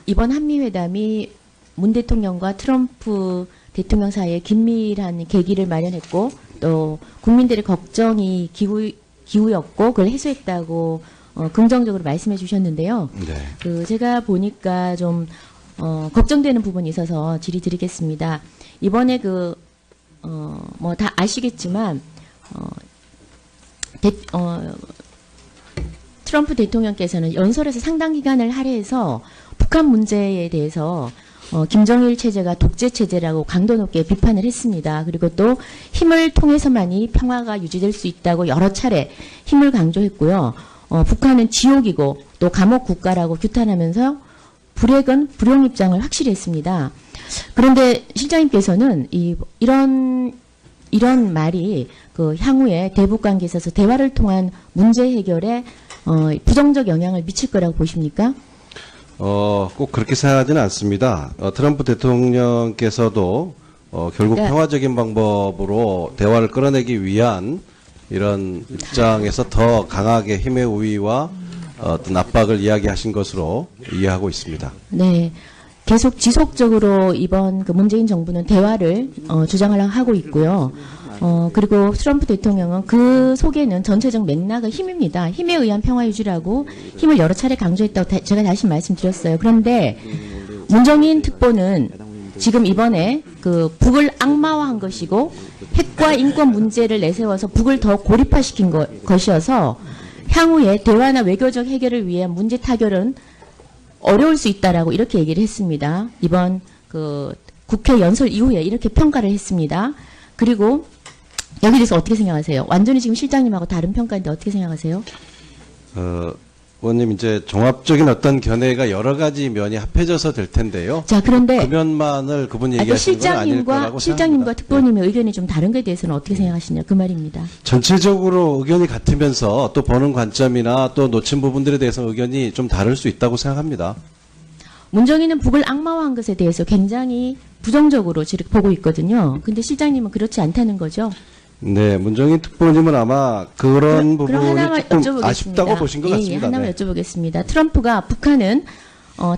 이번 한미회담이 문 대통령과 트럼프 대통령 사이에 긴밀한 계기를 마련했고 또 국민들의 걱정이 기우였고 그걸 해소했다고 긍정적으로 말씀해 주셨는데요. 네. 제가 보니까 좀 걱정되는 부분이 있어서 질의드리겠습니다. 이번에 뭐 다 아시겠지만 트럼프 대통령께서는 연설에서 상당 기간을 할애해서 북한 문제에 대해서 김정일 체제가 독재 체제라고 강도 높게 비판을 했습니다. 그리고 또 힘을 통해서만이 평화가 유지될 수 있다고 여러 차례 힘을 강조했고요. 북한은 지옥이고 또 감옥 국가라고 규탄하면서 불핵은 불용 입장을 확실히 했습니다. 그런데 실장님께서는 이런 말이 향후에 대북 관계에 있어서 대화를 통한 문제 해결에 부정적 영향을 미칠 거라고 보십니까? 꼭 그렇게 생각하지는 않습니다. 트럼프 대통령께서도 결국 평화적인 방법으로 대화를 끌어내기 위한 이런 입장에서 더 강하게 힘의 우위와 어떤 압박을 이야기하신 것으로 이해하고 있습니다. 네. 계속 지속적으로 이번 문재인 정부는 대화를 주장을 하고 있고요. 그리고 트럼프 대통령은 그 속에는 전체적 맥락은 힘입니다. 힘에 의한 평화 유지라고 힘을 여러 차례 강조했다고 제가 다시 말씀드렸어요. 그런데 문정인 특보는 지금 이번에 북을 악마화한 것이고 핵과 인권 문제를 내세워서 북을 더 고립화시킨 것이어서 향후에 대화나 외교적 해결을 위해 문제 타결은 어려울 수 있다라고 이렇게 얘기를 했습니다. 이번 국회 연설 이후에 이렇게 평가를 했습니다. 그리고 여기 대해서 어떻게 생각하세요? 완전히 지금 실장님하고 다른 평가인데 어떻게 생각하세요? 의원님 이제 종합적인 어떤 견해가 여러 가지 면이 합해져서 될 텐데요. 자, 그런데 그 면만을 그분이 얘기하시는 건 아닐 거라고 실장님과 생각합니다. 특보님의 의견이 좀 다른 것에 대해서는 어떻게 생각하시냐 그 말입니다. 전체적으로 의견이 같으면서 또 보는 관점이나 또 놓친 부분들에 대해서 의견이 좀 다를 수 있다고 생각합니다. 문정인은 북을 악마화한 것에 대해서 굉장히 부정적으로 지금 보고 있거든요. 근데 실장님은 그렇지 않다는 거죠. 네, 문정인 특보님은 아마 그런 부분이 하나만 조금 여쭤보겠습니다. 아쉽다고 보신 것 같습니다. 하나만 네. 여쭤보겠습니다. 트럼프가 북한은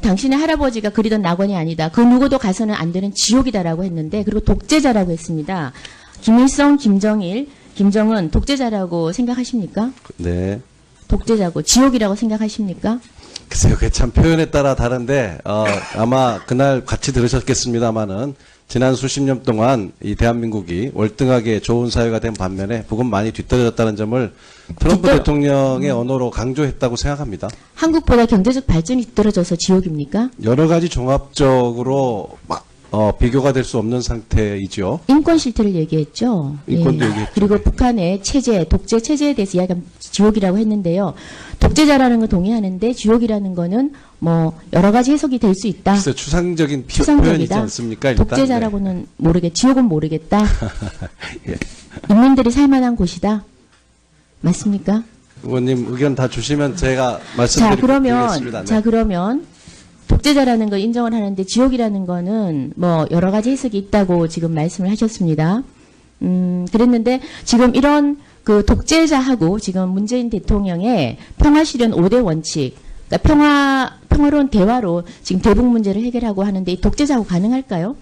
당신의 할아버지가 그리던 낙원이 아니다. 그 누구도 가서는 안 되는 지옥이다라고 했는데 그리고 독재자라고 했습니다. 김일성, 김정일, 김정은 독재자라고 생각하십니까? 네. 독재자고 지옥이라고 생각하십니까? 글쎄요, 그게 참 표현에 따라 다른데 아마 그날 같이 들으셨겠습니다마는 지난 수십 년 동안 이 대한민국이 월등하게 좋은 사회가 된 반면에 북은 많이 뒤떨어졌다는 점을 트럼프 대통령의 언어로 강조했다고 생각합니다. 한국보다 경제적 발전이 뒤떨어져서 지옥입니까? 여러 가지 종합적으로 비교가 될 수 없는 상태이죠. 인권 실태를 얘기했죠. 인권도 얘기했죠. 그리고 북한의 체제, 독재 체제에 대해서 이야기하면 지옥이라고 했는데요. 독재자라는 건 동의하는데 지옥이라는 거는 뭐 여러 가지 해석이 될 수 있다. 글쎄 추상적인 표현이지 추상적이다. 않습니까? 일단. 독재자라고는 지옥은 모르겠다. 예. 인민들이 살만한 곳이다. 맞습니까? 의원님 의견 다 주시면 제가 말씀드리겠습니다. 네. 자, 그러면 독재자라는 걸 인정을 하는데 지옥이라는 거는 뭐 여러 가지 해석이 있다고 지금 말씀을 하셨습니다. 그랬는데 지금 이런 독재자하고 지금 문재인 대통령의 평화실현 5대 원칙, 그러니까 평화로운 대화로 지금 대북 문제를 해결하고 하는데 이 독재자하고 가능할까요?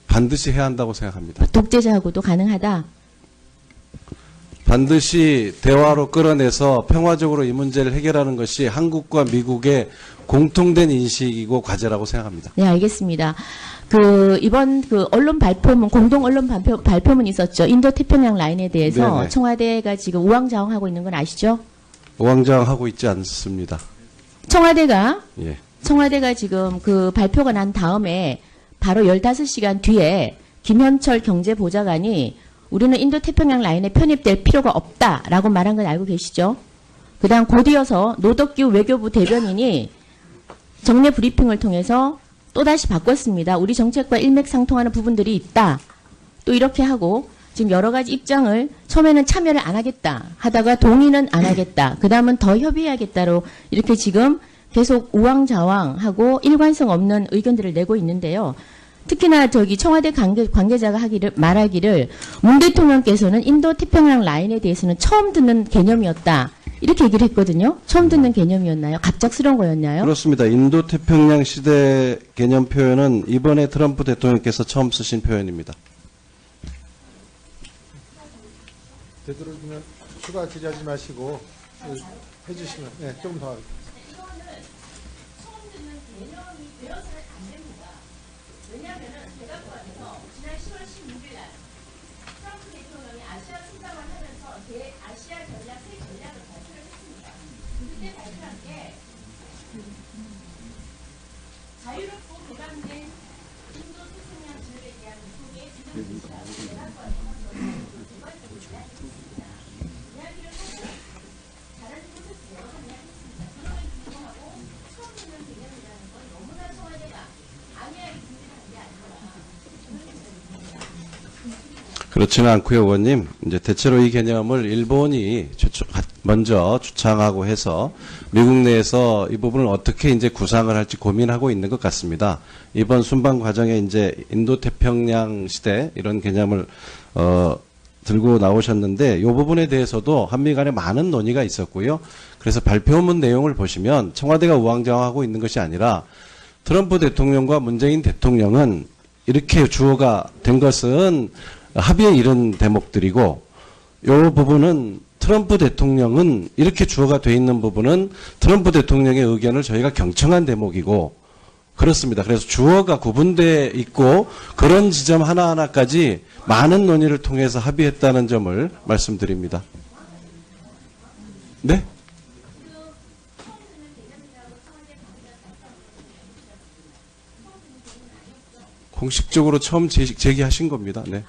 반드시 해야 한다고 생각합니다. 독재자하고도 가능하다. 반드시 대화로 끌어내서 평화적으로 이 문제를 해결하는 것이 한국과 미국의 공통된 인식이고 과제라고 생각합니다. 네, 알겠습니다. 이번 언론 발표문, 공동 언론 발표문 있었죠. 인도 태평양 라인에 대해서 네네. 청와대가 지금 우왕좌왕하고 있는 건 아시죠? 우왕좌왕하고 있지 않습니다. 청와대가 예. 지금 발표가 난 다음에 바로 15시간 뒤에 김현철 경제보좌관이 우리는 인도 태평양 라인에 편입될 필요가 없다라고 말한 건 알고 계시죠? 그다음 곧이어서 노덕규 외교부 대변인이 정례 브리핑을 통해서 또다시 바꿨습니다. 우리 정책과 일맥상통하는 부분들이 있다. 또 이렇게 하고 지금 여러 가지 입장을 처음에는 참여를 안 하겠다 하다가 동의는 안 하겠다. 그 다음은 더 협의해야겠다로 이렇게 지금 계속 우왕좌왕하고 일관성 없는 의견들을 내고 있는데요. 특히나 청와대 관계자가 말하기를 문 대통령께서는 인도 태평양 라인에 대해서는 처음 듣는 개념이었다. 이렇게 얘기를 했거든요. 처음 듣는 개념이었나요? 갑작스러운 거였나요? 그렇습니다. 인도 태평양 시대 개념 표현은 이번에 트럼프 대통령께서 처음 쓰신 표현입니다. 되도록이면 추가 질의하지 마시고 해주시면 조금 더 하겠습니다. 자유롭고 개방된 인도 태평양 지역에 대한 미국의 그렇지는 않고요, 의원님. 이제 대체로 이 개념을 일본이 먼저 주창하고 해서 미국 내에서 이 부분을 어떻게 이제 구상을 할지 고민하고 있는 것 같습니다. 이번 순방 과정에 이제 인도 태평양 시대 이런 개념을 들고 나오셨는데 이 부분에 대해서도 한미 간에 많은 논의가 있었고요. 그래서 발표문 내용을 보시면 청와대가 우왕좌왕하고 있는 것이 아니라 트럼프 대통령과 문재인 대통령은 이렇게 주어가 된 것은 합의에 이른 대목들이고 이 부분은 트럼프 대통령은 이렇게 주어가 돼 있는 부분은 트럼프 대통령의 의견을 저희가 경청한 대목이고 그렇습니다. 그래서 주어가 구분돼 있고 그런 지점 하나하나까지 많은 논의를 통해서 합의했다는 점을 말씀드립니다. 네? 공식적으로 처음 제기하신 겁니다. 네.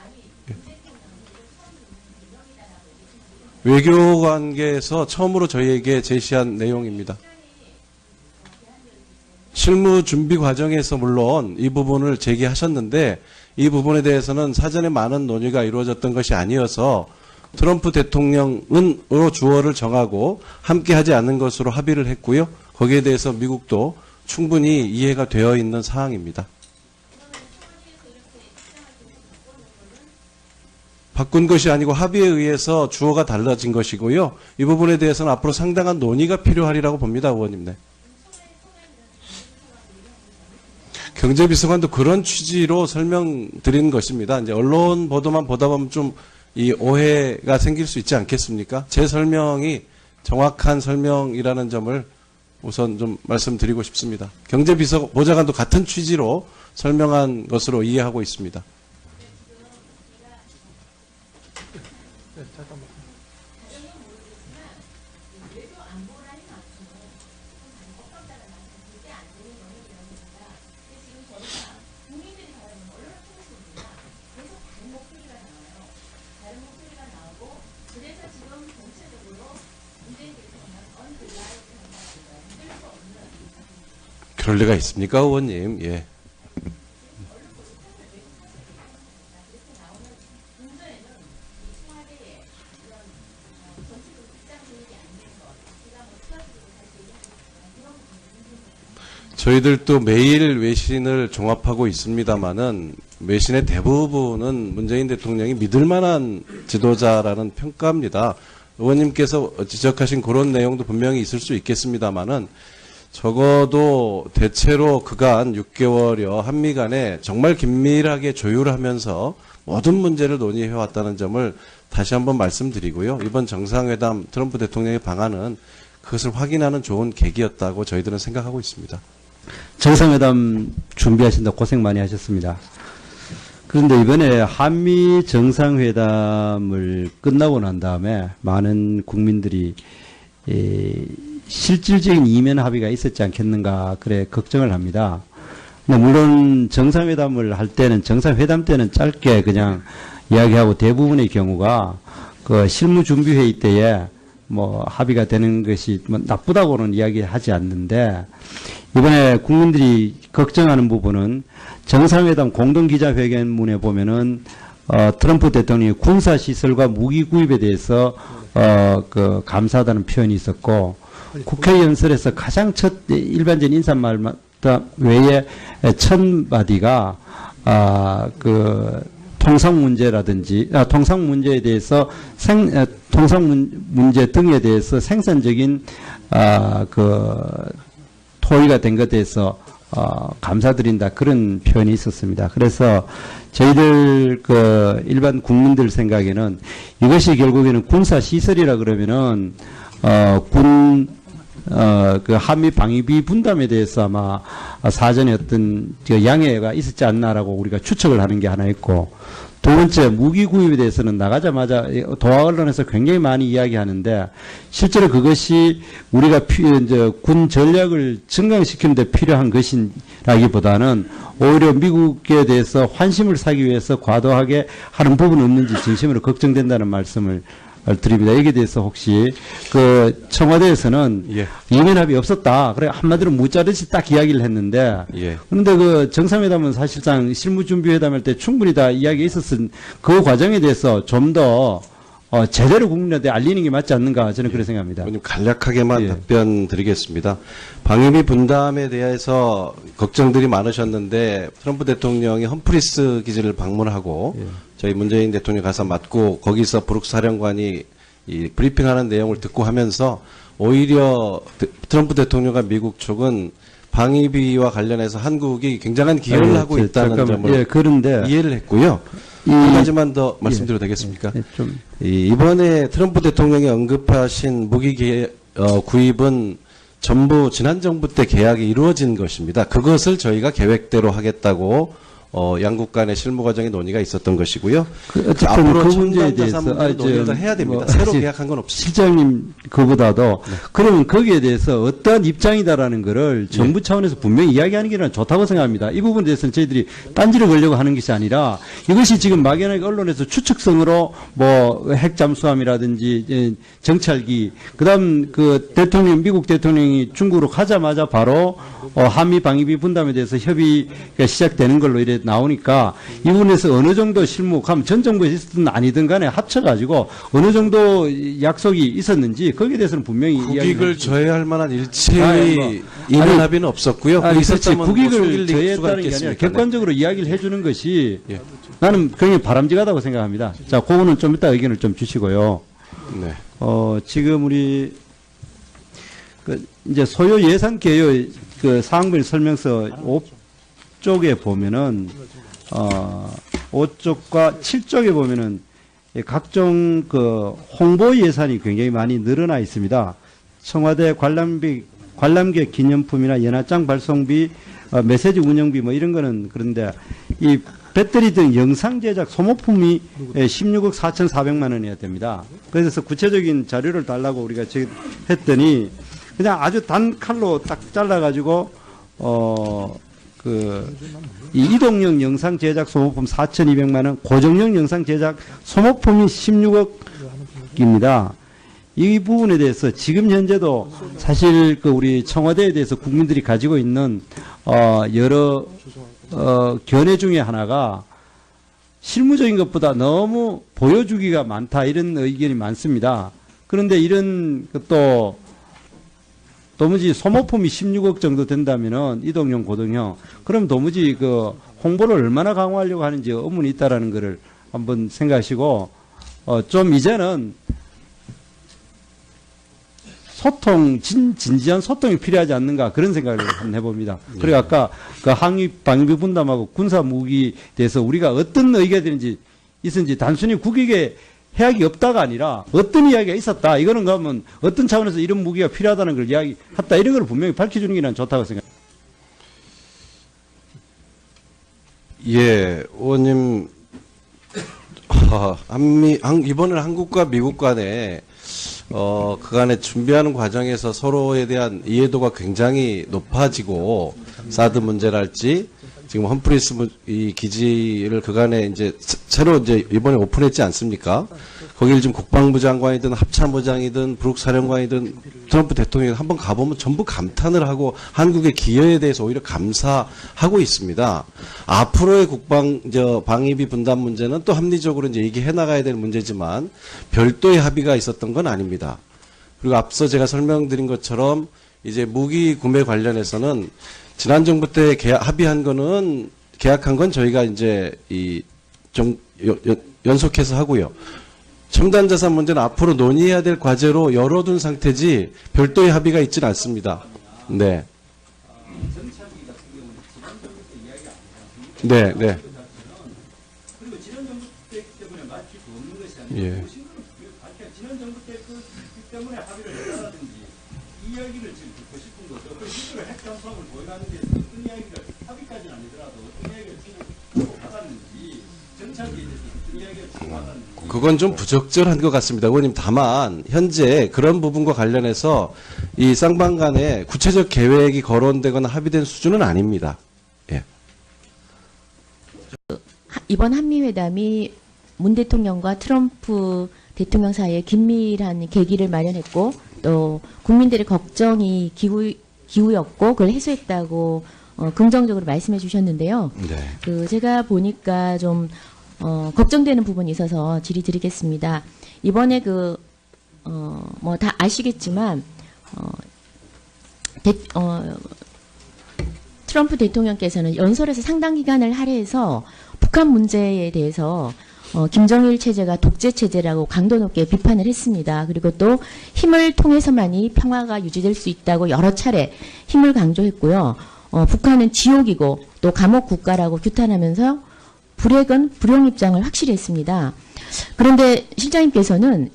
외교 관계에서 처음으로 저희에게 제시한 내용입니다. 실무 준비 과정에서 물론 이 부분을 제기하셨는데 이 부분에 대해서는 사전에 많은 논의가 이루어졌던 것이 아니어서 트럼프 대통령으로 주어를 정하고 함께하지 않는 것으로 합의를 했고요. 거기에 대해서 미국도 충분히 이해가 되어 있는 사항입니다. 바꾼 것이 아니고 합의에 의해서 주어가 달라진 것이고요. 이 부분에 대해서는 앞으로 상당한 논의가 필요하리라고 봅니다, 의원님. 네. 경제비서관도 그런 취지로 설명드린 것입니다. 이제 언론 보도만 보다 보면 좀 이 오해가 생길 수 있지 않겠습니까? 제 설명이 정확한 설명이라는 점을 우선 좀 말씀드리고 싶습니다. 경제비서보좌관도 같은 취지로 설명한 것으로 이해하고 있습니다. 잠깐만. 그럴 리가 있습니까, 의원님? 예. 저희들도 매일 외신을 종합하고 있습니다만은 외신의 대부분은 문재인 대통령이 믿을 만한 지도자라는 평가입니다. 의원님께서 지적하신 그런 내용도 분명히 있을 수 있겠습니다만은 적어도 대체로 그간 6개월여 한미 간에 정말 긴밀하게 조율하면서 모든 문제를 논의해왔다는 점을 다시 한번 말씀드리고요. 이번 정상회담 트럼프 대통령의 방안은 그것을 확인하는 좋은 계기였다고 저희들은 생각하고 있습니다. 정상회담 준비하신다 고생 많이 하셨습니다. 그런데 이번에 한미 정상회담을 끝나고 난 다음에 많은 국민들이 실질적인 이면 합의가 있었지 않겠는가 그래 걱정을 합니다. 물론 정상회담을 할 때는 정상회담 때는 짧게 그냥 이야기하고 대부분의 경우가 그 실무준비회의 때에 뭐 합의가 되는 것이 뭐 나쁘다고는 이야기하지 않는데 이번에 국민들이 걱정하는 부분은 정상회담 공동기자회견문에 보면은 트럼프 대통령이 군사시설과 무기 구입에 대해서 그 감사하다는 표현이 있었고 국회 연설에서 가장 첫 일반적인 인사말마다 외에 첫 마디가 그 통상 문제라든지 통상 문제에 대해서 통상 문제 등에 대해서 생산적인 그 토의가 된 것에 대해서 감사드린다 그런 표현이 있었습니다. 그래서 저희들 그 일반 국민들 생각에는 이것이 결국에는 군사 시설이라 그러면은 그 한미 방위비 분담에 대해서 아마 사전에 어떤 양해가 있었지 않나라고 우리가 추측을 하는 게 하나 있고, 두 번째 무기 구입에 대해서는 나가자마자 도하 언론에서 굉장히 많이 이야기하는데 실제로 그것이 우리가 군 전략을 증강시키는 데 필요한 것이라기보다는 오히려 미국에 대해서 환심을 사기 위해서 과도하게 하는 부분은 없는지 진심으로 걱정된다는 말씀을 드립니다. 여기에 대해서 혹시 그 청와대에서는 예. 이면 합의 없었다. 그래 한마디로 무자르듯이 딱 이야기를 했는데 예. 그런데 그 정상회담은 사실상 실무준비회담할 때 충분히 다 이야기가 있었은 그 과정에 대해서 좀 더 제대로 국민한테 알리는 게 맞지 않는가 저는 그렇게 생각합니다. 의원님 간략하게만 예. 답변 드리겠습니다. 방위비 분담에 대해서 걱정들이 많으셨는데 트럼프 대통령이 험프리스 기지를 방문하고 예. 저희 문재인 대통령이 가서 맞고 거기서 브룩스 사령관이 이 브리핑하는 내용을 듣고 하면서 오히려 트럼프 대통령과 미국 쪽은 방위비와 관련해서 한국이 굉장한 기여를 하고 있다는 점을 예, 그런데 이해를 했고요. 한 가지만 더 말씀드려도 되겠습니까? 좀 이번에 트럼프 대통령이 언급하신 무기 구입은 전부 지난 정부 때 계약이 이루어진 것입니다. 그것을 저희가 계획대로 하겠다고 양국 간의 실무 과정에 논의가 있었던 것이고요. 어쨌든 앞으로 그 문제에 대해서 논의를 더 해야 됩니다. 뭐 새로 사실 계약한 건 없습니다. 실장님 그보다도 그러면 거기에 대해서 어떠한 입장이다라는 거를 정부 차원에서 분명히 이야기하는 게 좋다고 생각합니다. 이 부분에 대해서는 저희들이 딴지를 걸려고 하는 것이 아니라 이것이 지금 막연하게 언론에서 추측성으로 뭐 핵 잠수함이라든지 정찰기 그다음 그 대통령 미국 대통령이 중국으로 가자마자 바로 한미 방위비 분담에 대해서 협의가 시작되는 걸로 이래 나오니까 이 부분에서 어느 정도 실무감 전 정부에 있었든 아니든 간에 합쳐가지고 어느 정도 약속이 있었는지 거기에 대해서는 분명히 국익을 저해할 만한 일체의 아니, 이면 합의는 없었고요. 그렇지. 있었다면 뭐 국익을 속일 수가 저해했다는 게 아니라 있겠습니까? 객관적으로 이야기를 해주는 것이 예. 나는 굉장히 바람직하다고 생각합니다. 자, 그거는 좀 이따 의견을 좀 주시고요. 네. 지금 우리 이제 소요 예산 개요 그 사항별 설명서 5쪽에 보면은 5쪽과 7쪽에 보면은 각종 그 홍보 예산이 굉장히 많이 늘어나 있습니다. 청와대 관람객 기념품이나 연합장 발송비, 메시지 운영비 뭐 이런 거는 그런데 이 배터리 등 영상 제작 소모품이 16억 4,400만 원이어야 됩니다. 그래서 구체적인 자료를 달라고 우리가 했더니 그냥 아주 단 칼로 딱 잘라가지고 이 이동용 영상 제작 소모품 4,200만 원, 고정용 영상 제작 소모품이 16억입니다. 이 부분에 대해서 지금 현재도 사실 그 우리 청와대에 대해서 국민들이 가지고 있는 여러 견해 중에 하나가 실무적인 것보다 너무 보여주기가 많다 이런 의견이 많습니다. 그런데 이런 것도 도무지 소모품이 16억 정도 된다면은 이동용 고동형 그럼 도무지 그 홍보를 얼마나 강화하려고 하는지 의문이 있다라는 것을 한번 생각하시고 좀 이제는 소통 진지한 소통이 필요하지 않는가 그런 생각을 한번 해봅니다. 그리고 아까 그 방위비 분담하고 군사 무기에 대해서 우리가 어떤 의견이 되는지 있는지 단순히 국익에 해악이 없다가 아니라 어떤 이야기가 있었다. 이거는 그러면 어떤 차원에서 이런 무기가 필요하다는 걸 이야기했다. 이런 걸 분명히 밝혀주는 게 난 좋다고 생각합니다. 예, 의원님, 이번에 한국과 미국 간에, 그간에 준비하는 과정에서 서로에 대한 이해도가 굉장히 높아지고, 사드 문제랄지, 지금 험프리스 이 기지를 그간에 이제 새로 이제 이번에 오픈했지 않습니까? 거기를 지금 국방부 장관이든 합참부장이든 브룩 사령관이든 트럼프 대통령이 한번 가보면 전부 감탄을 하고 한국의 기여에 대해서 오히려 감사하고 있습니다. 앞으로의 방위비 분담 문제는 또 합리적으로 이제 얘기해 나가야 될 문제지만 별도의 합의가 있었던 건 아닙니다. 그리고 앞서 제가 설명드린 것처럼 이제 무기 구매 관련해서는 지난 정부 때 합의한 거는 계약한 건 저희가 이제 연속해서 하고요. 첨단 자산 문제는 앞으로 논의해야 될 과제로 열어둔 상태지 별도의 합의가 있지는 않습니다. 네. 네, 네. 예. 그건 좀 부적절한 것 같습니다. 의원님, 다만 현재 그런 부분과 관련해서 이 쌍방 간에 구체적 계획이 거론되거나 합의된 수준은 아닙니다. 예. 이번 한미회담이 문 대통령과 트럼프 대통령 사이에 긴밀한 계기를 마련했고 또 국민들의 걱정이 기우였고 그걸 해소했다고 긍정적으로 말씀해 주셨는데요. 네. 제가 보니까 좀 걱정되는 부분이 있어서 질의드리겠습니다. 이번에 뭐 다 아시겠지만 트럼프 대통령께서는 연설에서 상당 기간을 할애해서 북한 문제에 대해서 김정일 체제가 독재 체제라고 강도 높게 비판을 했습니다. 그리고 또 힘을 통해서만이 평화가 유지될 수 있다고 여러 차례 힘을 강조했고요. 북한은 지옥이고 또 감옥 국가라고 규탄하면서 불행은 불용 입장을 확실히 했습니다. 그런데 실장님께서는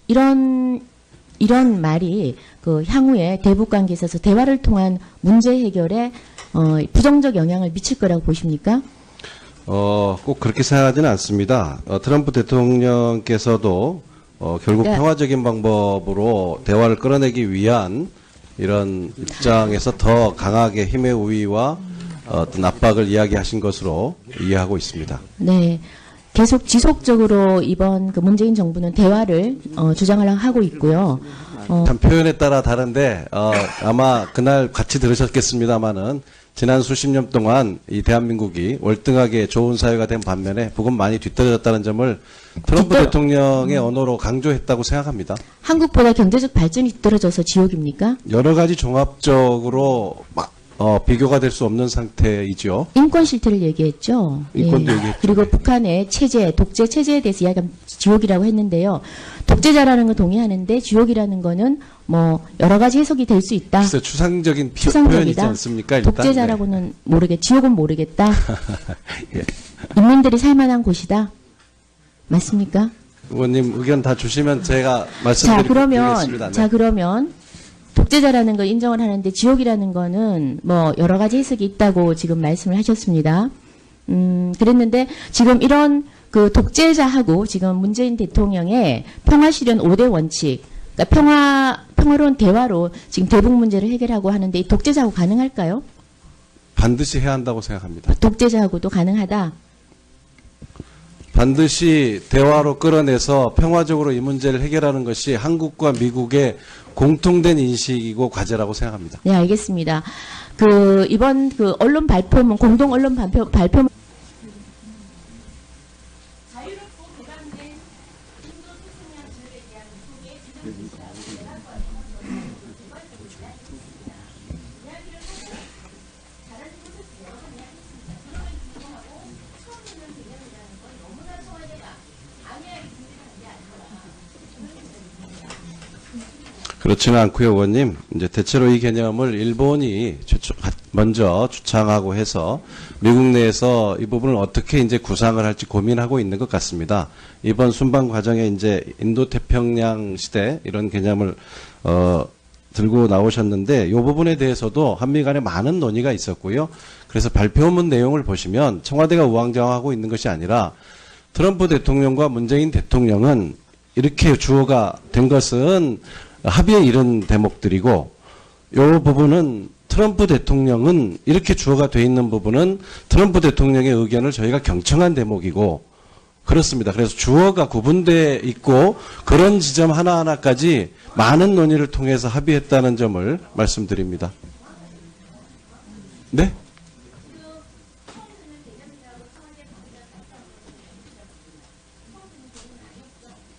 이런 말이 향후에 대북 관계에 있어서 대화를 통한 문제 해결에 부정적 영향을 미칠 거라고 보십니까? 꼭 그렇게 생각하지는 않습니다. 트럼프 대통령께서도 결국 네. 평화적인 방법으로 대화를 끌어내기 위한 이런 입장에서 더 강하게 힘의 우위와 어떤 압박을 이야기하신 것으로 이해하고 있습니다. 네. 계속 지속적으로 이번 문재인 정부는 대화를 주장을 하고 있고요. 참 표현에 따라 다른데 아마 그날 같이 들으셨겠습니다마는 지난 수십 년 동안 이 대한민국이 월등하게 좋은 사회가 된 반면에 복은 많이 뒤떨어졌다는 점을 트럼프 대통령의 언어로 강조했다고 생각합니다. 한국보다 경제적 발전이 뒤떨어져서 지옥입니까? 여러 가지 종합적으로 비교가 될 수 없는 상태이죠. 인권 실태를 얘기했죠. 인권도 얘기했죠. 그리고 북한의 체제, 독재 체제에 대해서 이야기하면 지옥이라고 했는데요. 독재자라는 거 동의하는데 지옥이라는 거는 뭐 여러 가지 해석이 될 수 있다. 글쎄 추상적인 표현이지 추상적이다. 않습니까? 일단. 독재자라고는 지옥은 모르겠다. 예. 인민들이 살만한 곳이다. 맞습니까? 의원님 의견 다 주시면 제가 자, 말씀드리겠습니다. 네. 그러면 독재자라는 걸 인정을 하는데 지옥이라는 거는 뭐 여러 가지 해석이 있다고 지금 말씀을 하셨습니다. 그랬는데 지금 이런 독재자하고 지금 문재인 대통령의 평화실현 5대 원칙, 그러니까 평화로운 대화로 지금 대북 문제를 해결하고 하는데 이 독재자하고 가능할까요? 반드시 해야 한다고 생각합니다. 독재자하고도 가능하다. 반드시 대화로 끌어내서 평화적으로 이 문제를 해결하는 것이 한국과 미국의 공통된 인식이고 과제라고 생각합니다. 네, 알겠습니다. 이번 언론 발표문, 공동 언론 발표문 자유롭고 개방된 인도 태평양 지역에 대한 미국의 그렇지는 않고요, 의원님. 이제 대체로 이 개념을 일본이 먼저 주창하고 해서 미국 내에서 이 부분을 어떻게 이제 구상을 할지 고민하고 있는 것 같습니다. 이번 순방 과정에 이제 인도 태평양 시대 이런 개념을 들고 나오셨는데 이 부분에 대해서도 한미 간에 많은 논의가 있었고요. 그래서 발표문 내용을 보시면 청와대가 우왕좌왕하고 있는 것이 아니라 트럼프 대통령과 문재인 대통령은 이렇게 주어가 된 것은 합의에 이른 대목들이고 이 부분은 트럼프 대통령은 이렇게 주어가 돼 있는 부분은 트럼프 대통령의 의견을 저희가 경청한 대목이고 그렇습니다. 그래서 주어가 구분돼 있고 그런 지점 하나하나까지 많은 논의를 통해서 합의했다는 점을 말씀드립니다. 네?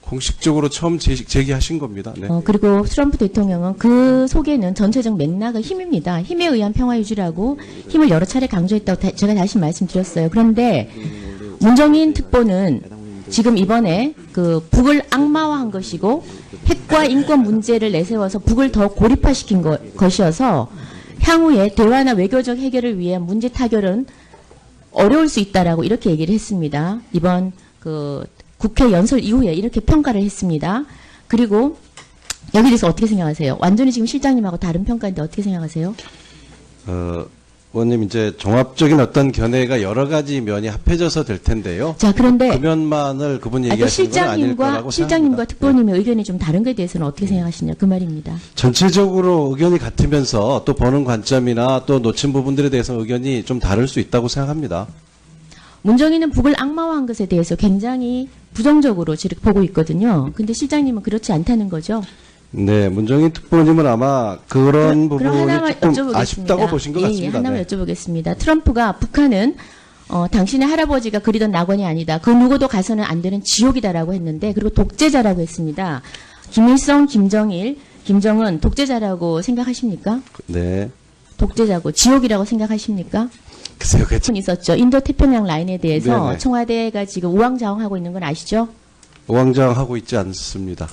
공식적으로 처음 제기하신 겁니다. 네. 그리고 트럼프 대통령은 그 속에는 전체적 맥락은 힘입니다. 힘에 의한 평화 유지라고 힘을 여러 차례 강조했다고 제가 다시 말씀드렸어요. 그런데 문정인 특보는 지금 이번에 그 북을 악마화한 것이고 핵과 인권 문제를 내세워서 북을 더 고립화시킨 것이어서 향후에 대화나 외교적 해결을 위한 문제 타결은 어려울 수 있다라고 이렇게 얘기를 했습니다. 이번 그 국회 연설 이후에 이렇게 평가를 했습니다. 그리고 여기에 대해서 어떻게 생각하세요? 완전히 지금 실장님하고 다른 평가인데 어떻게 생각하세요? 의원님 이제 종합적인 어떤 견해가 여러 가지 면이 합해져서 될 텐데요. 자, 그런데 그 면만을 그분이 얘기하시는 건 아닐 거라고 실장님과 생각합니다. 특보님의 의견이 좀 다른 것에 대해서는 어떻게 생각하시냐 그 말입니다. 전체적으로 의견이 같으면서 또 보는 관점이나 또 놓친 부분들에 대해서 의견이 좀 다를 수 있다고 생각합니다. 문정인은 북을 악마화한 것에 대해서 굉장히 부정적으로 지금 보고 있거든요. 근데 실장님은 그렇지 않다는 거죠. 네, 문정인 특보님은 아마 그런 그럼 부분이 하나만 조금 여쭤보겠습니다. 아쉽다고 보신 것 예, 같습니다. 하나만 네. 여쭤보겠습니다. 트럼프가 북한은 당신의 할아버지가 그리던 낙원이 아니다. 그 누구도 가서는 안 되는 지옥이다라고 했는데 그리고 독재자라고 했습니다. 김일성, 김정일, 김정은 독재자라고 생각하십니까? 네. 독재자고 지옥이라고 생각하십니까? 글쎄요, 그 있었죠. 인도 태평양 라인에 대해서 네네. 청와대가 지금 우왕좌왕하고 있는 건 아시죠? 우왕좌왕하고 있지 않습니다.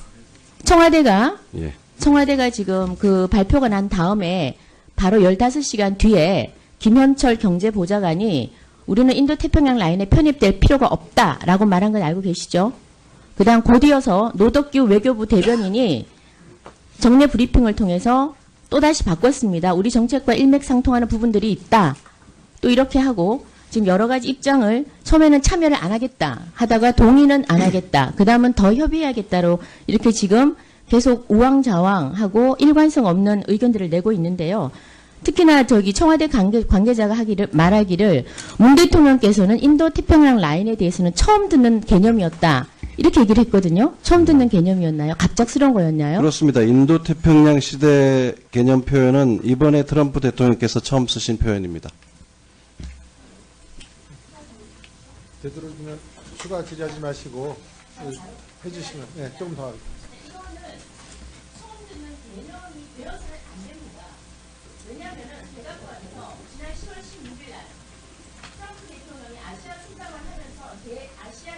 예. 청와대가 지금 그 발표가 난 다음에 바로 15시간 뒤에 김현철 경제보좌관이 우리는 인도 태평양 라인에 편입될 필요가 없다라고 말한 건 알고 계시죠? 그다음 곧이어서 노덕규 외교부 대변인이 정례 브리핑을 통해서 또다시 바꿨습니다. 우리 정책과 일맥상통하는 부분들이 있다. 또 이렇게 하고 지금 여러 가지 입장을 처음에는 참여를 안 하겠다 하다가 동의는 안 하겠다. 그 다음은 더 협의해야겠다로 이렇게 지금 계속 우왕좌왕하고 일관성 없는 의견들을 내고 있는데요. 특히나 저기 청와대 관계자가 말하기를 문 대통령께서는 인도 태평양 라인에 대해서는 처음 듣는 개념이었다. 이렇게 얘기를 했거든요. 처음 듣는 개념이었나요? 갑작스러운 거였나요? 그렇습니다. 인도 태평양 시대 개념 표현은 이번에 트럼프 대통령께서 처음 쓰신 표현입니다. 되도록이면 추가 질의하지 마시고 해주시면 조금 더 하겠습니다. 이거는 처음 듣는 개념이 되어서는 안 됩니다. 왜냐하면 제가 보아서 지난 10월 16일 날 트럼프 대통령이 아시아 순방을 하면서 대아시아